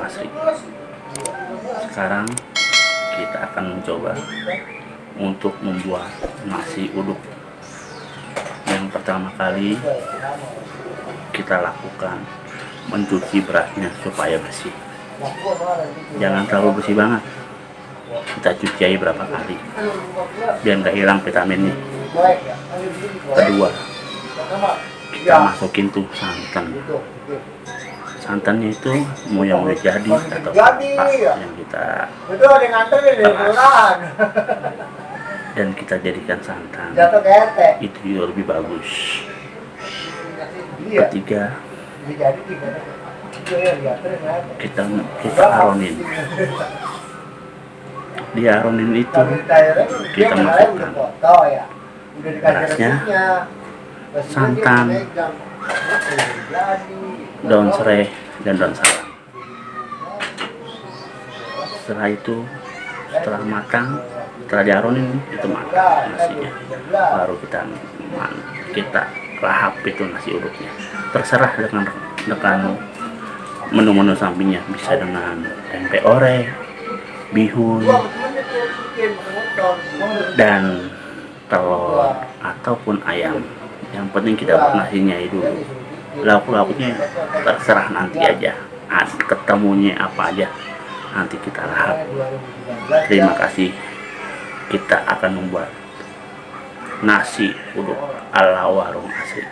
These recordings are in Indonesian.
asri. Sekarang kita akan mencoba untuk membuat nasi uduk. Yang pertama kali kita lakukan mencuci berasnya supaya bersih. Jangan terlalu bersih banget, kita cuci aja berapa kali biar nggak hilang vitaminnya. Kedua, kita masukin tuh santannya itu mau yang udah jadi atau apa yang kita peras dan kita jadikan santan, itu juga lebih bagus. Ketiga, kita aronin. Di aronin itu kita masukkan berasnya, santan, daun serai, dan daun salam. Setelah itu, setelah matang, setelah diaronin itu matang nasinya, baru kita lahap itu nasi uduknya. Terserah dengan menu-menu sampingnya, bisa dengan tempe orek, bihun, dan telur ataupun ayam. Yang penting kita buat nasinya dulu. Lauk-lauknya terserah nanti aja, ketemunya apa aja nanti kita lahap. Terima kasih. Kita akan membuat nasi uduk ala warung asri.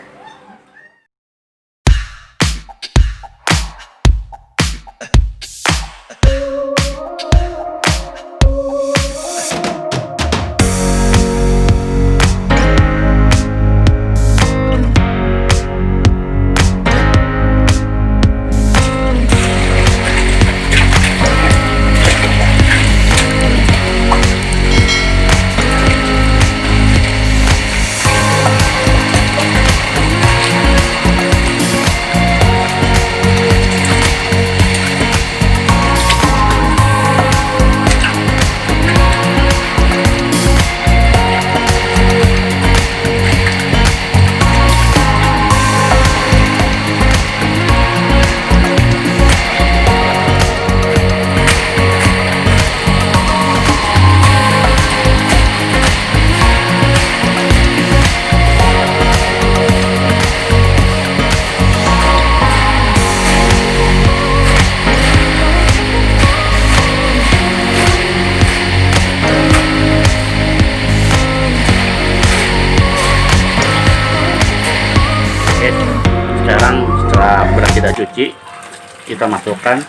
Sekarang setelah beras kita cuci, kita masukkan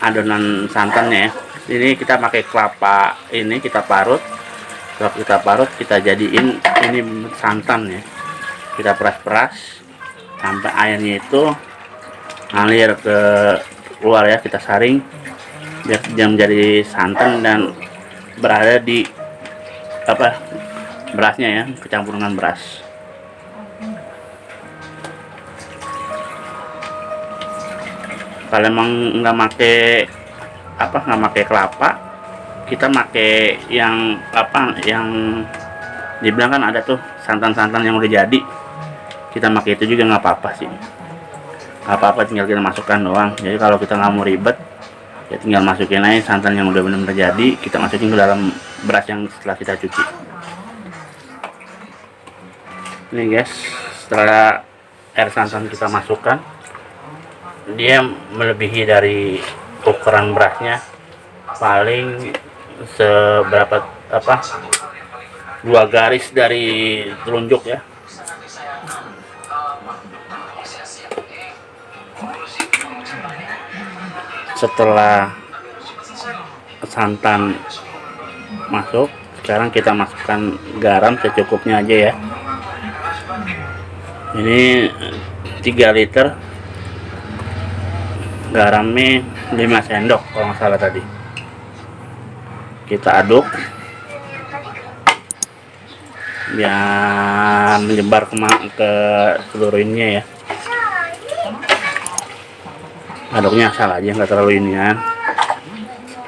adonan santannya ya. Ini kita pakai kelapa, ini kita parut. Setelah kita parut, kita jadiin ini santan ya. Kita peras-peras sampai airnya itu ngalir ke luar ya. Kita saring biar menjadi santan dan berada di berasnya ya, kecampur dengan beras. Kalau emang nggak make kelapa, kita make yang dibilang kan ada tuh santan-santan yang udah jadi, kita make itu juga nggak apa-apa sih, nggak apa-apa, tinggal kita masukkan doang. Jadi kalau kita nggak mau ribet ya tinggal masukin aja santan yang udah benar-benar jadi, kita masukin ke dalam beras yang setelah kita cuci. Ini guys, setelah air santan kita masukkan, dia melebihi dari ukuran berasnya, paling seberapa 2 garis dari telunjuk ya. Setelah santan masuk, sekarang kita masukkan garam secukupnya aja ya. Ini 3 liter, garamnya 5 sendok kalau nggak salah tadi. Kita aduk biar menyebar ke seluruh ininya ya. Aduknya asal aja, nggak terlalu ini kan.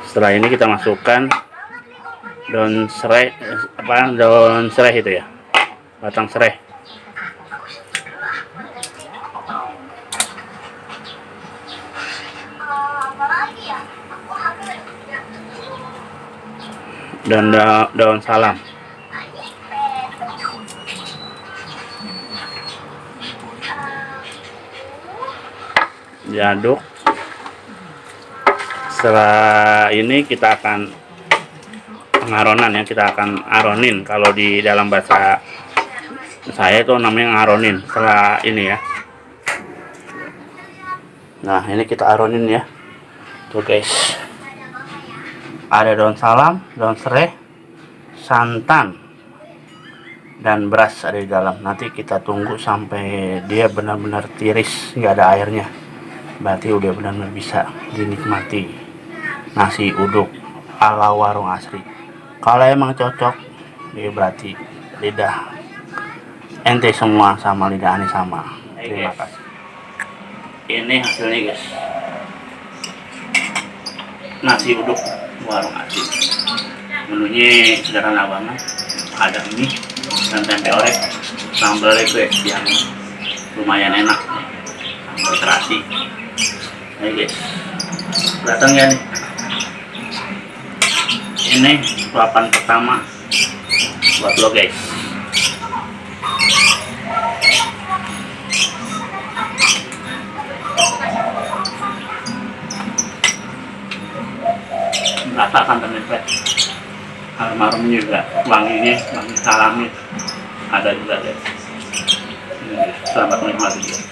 Setelah ini kita masukkan daun serai, daun serai itu ya, batang serai. dan daun salam. Diaduk. Setelah ini kita akan pengaronan ya, kita akan aronin. Kalau di dalam bahasa saya itu namanya ngaronin. Setelah ini ya, nah ini kita aronin ya tuh guys, ada daun salam, daun serai, santan, dan beras ada di dalam. Nanti kita tunggu sampai dia benar-benar tiris, nggak ada airnya, berarti udah benar-benar bisa dinikmati nasi uduk ala warung asri. Kalau emang cocok ya berarti lidah ente semua sama lidah aneh sama. Terima kasih. Ini hasilnya guys, nasi uduk warung asri. Menunya sederhana banget, ada mie dan tempe orek, sambal gue yang lumayan enak, sambal terasi. Ayo guys, datang ya nih. Ini suapan pertama buat lo guys. Rasakan teman-teman, harum-harumnya juga, wanginya, wangi salamnya ada juga guys. Selamat menikmati.